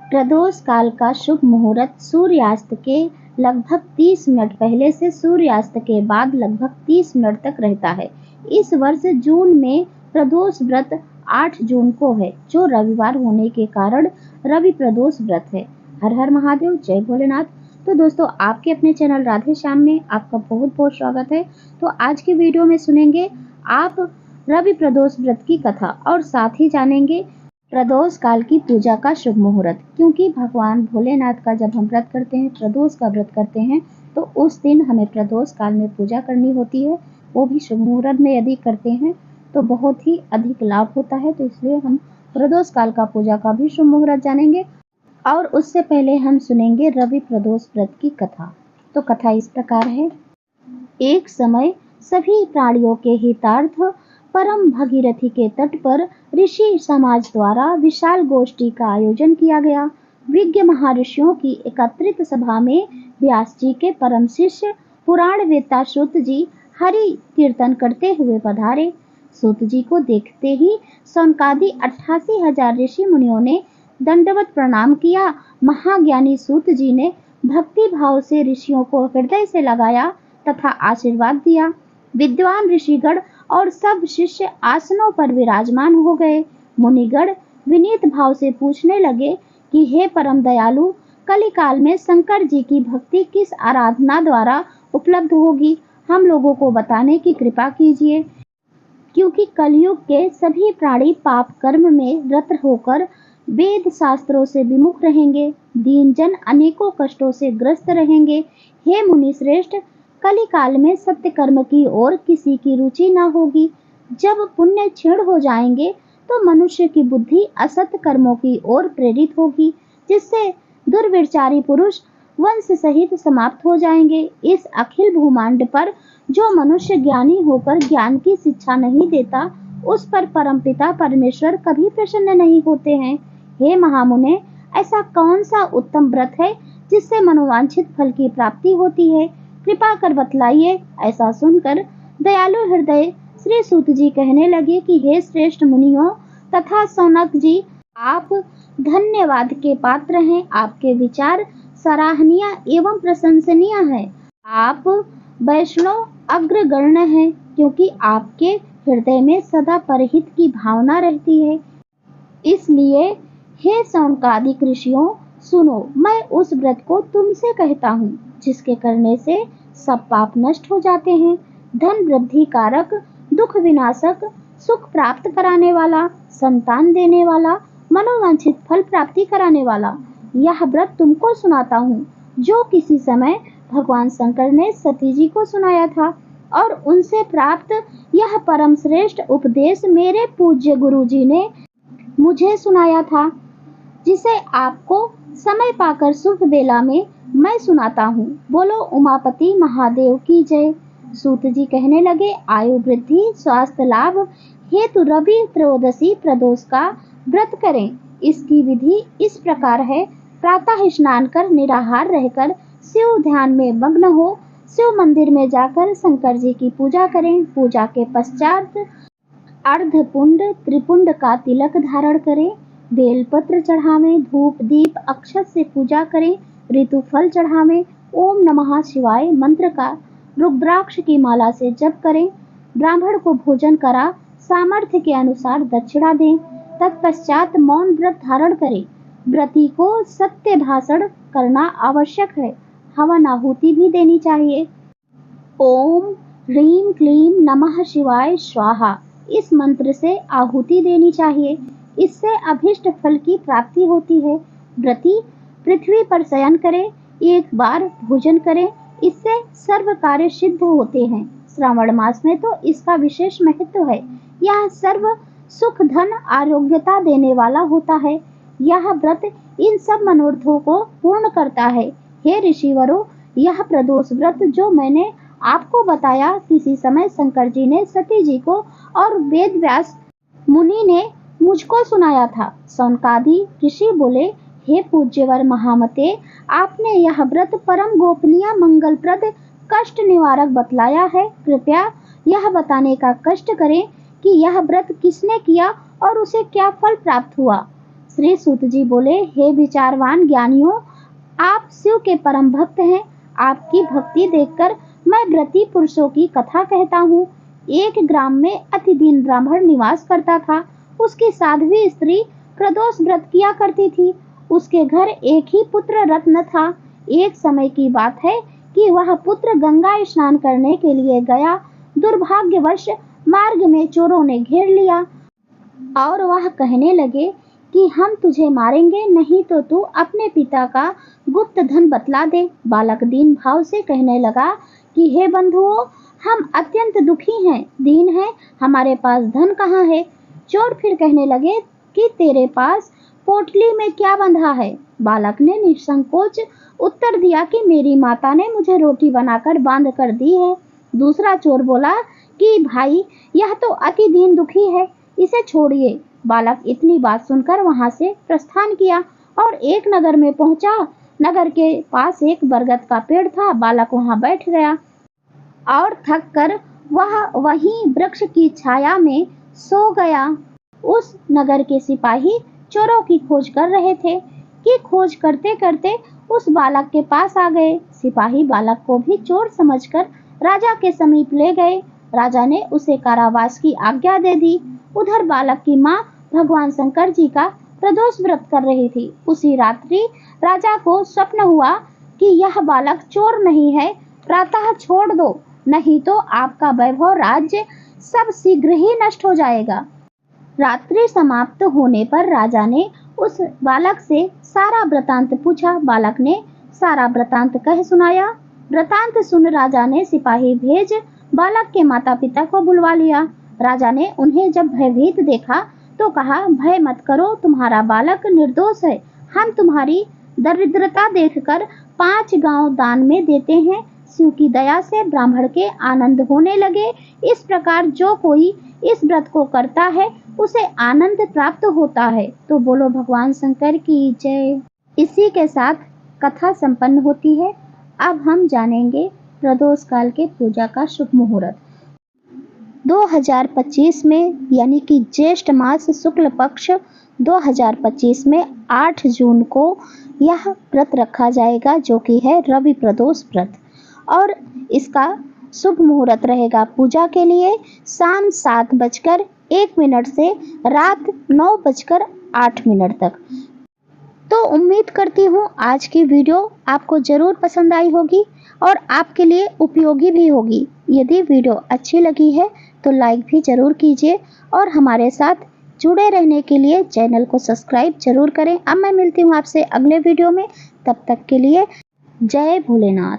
प्रदोष काल का शुभ मुहूर्त सूर्यास्त के लगभग 30 मिनट पहले से सूर्यास्त के बाद लगभग 30 मिनट तक रहता है। इस वर्ष जून में प्रदोष व्रत 8 जून को है, जो रविवार होने के कारण रवि प्रदोष व्रत है। हर हर महादेव, जय भोलेनाथ। तो दोस्तों, आपके अपने चैनल राधे श्याम में आपका बहुत बहुत स्वागत है। तो आज की वीडियो में सुनेंगे आप रवि प्रदोष व्रत की कथा और साथ ही जानेंगे प्रदोष काल की पूजा का शुभ मुहूर्त। क्योंकि भगवान भोलेनाथ का जब हम व्रत करते हैं, प्रदोष का व्रत करते हैं, तो उस दिन हमें प्रदोष काल में पूजा करनी होती है, वो भी शुभ मुहूर्त में यदि करते हैं तो बहुत ही अधिक लाभ होता है। तो इसलिए हम प्रदोष काल का पूजा का भी शुभ मुहूर्त जानेंगे और उससे पहले हम सुनेंगे रवि प्रदोष व्रत की कथा। तो कथा इस प्रकार है। एक समय सभी प्राणियों के हितार्थ परम भगीरथी के तट पर ऋषि समाज द्वारा विशाल गोष्ठी का आयोजन किया गया। विज्ञ महर्षियों की एकत्रित सभा में व्यास जी के परम शिष्य पुराण वेता सूत जी हरि कीर्तन करते हुए पधारे। सूत जी को देखते ही सौनकादि 88,000 ऋषि मुनियों ने दंडवत प्रणाम किया। महाज्ञानी सूत जी ने भक्ति भाव से ऋषियों को हृदय से लगाया तथा आशीर्वाद दिया। विद्वान ऋषिगण और सब शिष्य आसनों पर विराजमान हो गए। मुनिगण विनीत भाव से पूछने लगे कि हे परम दयालु, कलिकाल में शंकर जी की भक्ति किस आराधना द्वारा उपलब्ध होगी, हम लोगों को बताने की कृपा कीजिए। क्योंकि कलयुग के सभी प्राणी पाप कर्म में रत होकर वेद शास्त्रों से विमुख रहेंगे, दीन जन अनेकों कष्टों से ग्रस्त रहेंगे। हे मुनि श्रेष्ठ, कलिकाल में सत्य कर्म की ओर किसी की रुचि न होगी। जब पुण्य क्षीण हो जाएंगे तो मनुष्य की बुद्धि असत्य कर्मों की ओर प्रेरित होगी, जिससे दुर्विचारी पुरुष वंश सहित समाप्त हो जाएंगे। इस अखिल भूमांड पर जो मनुष्य ज्ञानी होकर ज्ञान की शिक्षा नहीं देता, उस पर परमपिता परमेश्वर कभी प्रसन्न नहीं होते हैं। हे महामुने, ऐसा कौन सा उत्तम व्रत है जिससे मनोवांछित फल की प्राप्ति होती है, कृपा कर बतलाइए। ऐसा सुनकर दयालु हृदय श्री सूत जी कहने लगे कि हे श्रेष्ठ मुनियों तथा सौनक जी, आप धन्यवाद के पात्र हैं। आपके विचार सराहनीय एवं प्रशंसनीय है। आप वैष्णव अग्रगण्य हैं, क्योंकि आपके हृदय में सदा परहित की भावना रहती है। इसलिए हे सौनकादिक ऋषियों, सुनो, मैं उस व्रत को तुमसे कहता हूँ जिसके करने से सब पाप नष्ट हो जाते हैं। धन वृद्धि कारक, दुख विनाशक, सुख प्राप्त कराने वाला, संतान देने वाला, मनोवांछित फल प्राप्ति कराने वाला यह व्रत तुमको सुनाता हूँ, जो किसी समय भगवान शंकर ने सती जी को सुनाया था और उनसे प्राप्त यह परम श्रेष्ठ उपदेश मेरे पूज्य गुरु जी ने मुझे सुनाया था, जिसे आपको समय पाकर शुभ बेला में मैं सुनाता हूँ। बोलो उमापति महादेव की जय। सूत जी कहने लगे, आयु वृद्धि स्वास्थ्य लाभ हेतु रवि त्रयोदशी प्रदोष का व्रत करें। इसकी विधि इस प्रकार है। प्रातः स्नान कर निराहार रहकर शिव ध्यान में मग्न हो शिव मंदिर में जाकर शंकर जी की पूजा करें। पूजा के पश्चात अर्धपुंड त्रिपुंड का तिलक धारण करें। बेलपत्र चढ़ावें, धूप दीप अक्षत से पूजा करें। ऋतु फल चढ़ावें। ओम नमः शिवाय मंत्र का रुद्राक्ष की माला से जप करें। ब्राह्मण को भोजन करा सामर्थ्य के अनुसार दक्षिणा दें। तत्पश्चात मौन व्रत धारण करें। व्रती को सत्य भाषण करना आवश्यक है। हवन आहुति भी देनी चाहिए। ओम ह्रीं क्लीं नमः शिवाय स्वाहा, इस मंत्र से आहुति देनी चाहिए। इससे अभिष्ट फल की प्राप्ति होती है। व्रती पृथ्वी पर शयन करें, एक बार भोजन करें, इससे सर्व कार्य सिद्ध होते हैं। श्रावण मास में तो इसका विशेष महत्व है। यह सर्व सुख धन आरोग्यता देने वाला होता है। यह व्रत इन सब मनोरथों को पूर्ण करता है। हे ऋषिवरों, यह प्रदोष व्रत जो मैंने आपको बताया, किसी समय शंकर जी ने सती जी को और वेद व्यास मुनि ने मुझको सुनाया था। सौनकादि ऋषि बोले, हे पूज्यवर महामते, आपने यह व्रत परम गोपनीय मंगलप्रद कष्ट निवारक बतलाया है। कृपया यह बताने का कष्ट करें कि यह व्रत किसने किया और उसे क्या फल प्राप्त हुआ। श्री सूत जी बोले, हे विचारवान ज्ञानियों, आप शिव के परम भक्त हैं। आपकी भक्ति देखकर मैं व्रती पुरुषों की कथा कहता हूँ। एक ग्राम में अति दीन ब्राह्मण निवास करता था। उसकी साध्वी स्त्री प्रदोष व्रत किया करती थी। उसके घर एक ही पुत्र रत्न था। एक समय की बात है कि वह पुत्र गंगा स्नान करने के लिए गया। दुर्भाग्यवश मार्ग में चोरों ने घेर लिया और वह कहने लगे कि हम तुझे मारेंगे, नहीं तो तू अपने पिता का गुप्त धन बतला दे। बालक दीन भाव से कहने लगा कि हे बंधुओं, हम अत्यंत दुखी हैं, दीन हैं, हमारे पास धन कहाँ है। चोर फिर कहने लगे कि तेरे पास पोटली में क्या बंधा है। बालक ने निसंकोच उत्तर दिया कि मेरी माता ने मुझे रोटी बनाकर बांध कर दी है। दूसरा चोर बोला कि भाई, यह तो अति दीन दुखी है, इसे छोड़िए। बालक इतनी बात सुनकर वहां से प्रस्थान किया और एक नगर में पहुंचा। नगर के पास एक बरगद का पेड़ था। बालक वहां बैठ गया और थक कर वह वहीं वृक्ष की छाया में सो गया। उस नगर के सिपाही चोरों की खोज कर रहे थे कि खोज करते करते उस बालक के पास आ गए। सिपाही बालक को भी चोर समझकर राजा के समीप ले गए। राजा ने उसे कारावास की आज्ञा दे दी। उधर बालक की माँ भगवान शंकर जी का प्रदोष व्रत कर रही थी। उसी रात्रि राजा को स्वप्न हुआ कि यह बालक चोर नहीं है, प्रातः छोड़ दो, नहीं तो आपका वैभव राज्य सब शीघ्र ही नष्ट हो जाएगा। रात्रि समाप्त होने पर राजा ने उस बालक से सारा वृतांत पूछा। बालक ने सारा वृतांत कह सुनाया। वृतांत सुन राजा ने सिपाही भेज बालक के माता पिता को बुलवा लिया। राजा ने उन्हें जब भयभीत देखा तो कहा, भय मत करो, तुम्हारा बालक निर्दोष है। हम तुम्हारी दरिद्रता देखकर 5 गांव दान में देते हैं। शिव की दया से ब्राह्मण के आनंद होने लगे। इस प्रकार जो कोई इस व्रत को करता है उसे आनंद प्राप्त होता है। तो बोलो भगवान शंकर की जय। इसी के साथ कथा संपन्न होती है। अब हम जानेंगे प्रदोष काल के पूजा का शुभ मुहूर्त। 2025 में यानी कि ज्येष्ठ मास शुक्ल पक्ष 2025 में 8 जून को यह व्रत रखा जाएगा, जो कि है रवि प्रदोष व्रत। और इसका शुभ मुहूर्त रहेगा पूजा के लिए शाम 7:01 से रात 9:08 तक। तो उम्मीद करती हूँ आज की वीडियो आपको ज़रूर पसंद आई होगी और आपके लिए उपयोगी भी होगी। यदि वीडियो अच्छी लगी है तो लाइक भी ज़रूर कीजिए और हमारे साथ जुड़े रहने के लिए चैनल को सब्सक्राइब जरूर करें। अब मैं मिलती हूँ आपसे अगले वीडियो में। तब तक के लिए जय भोलेनाथ।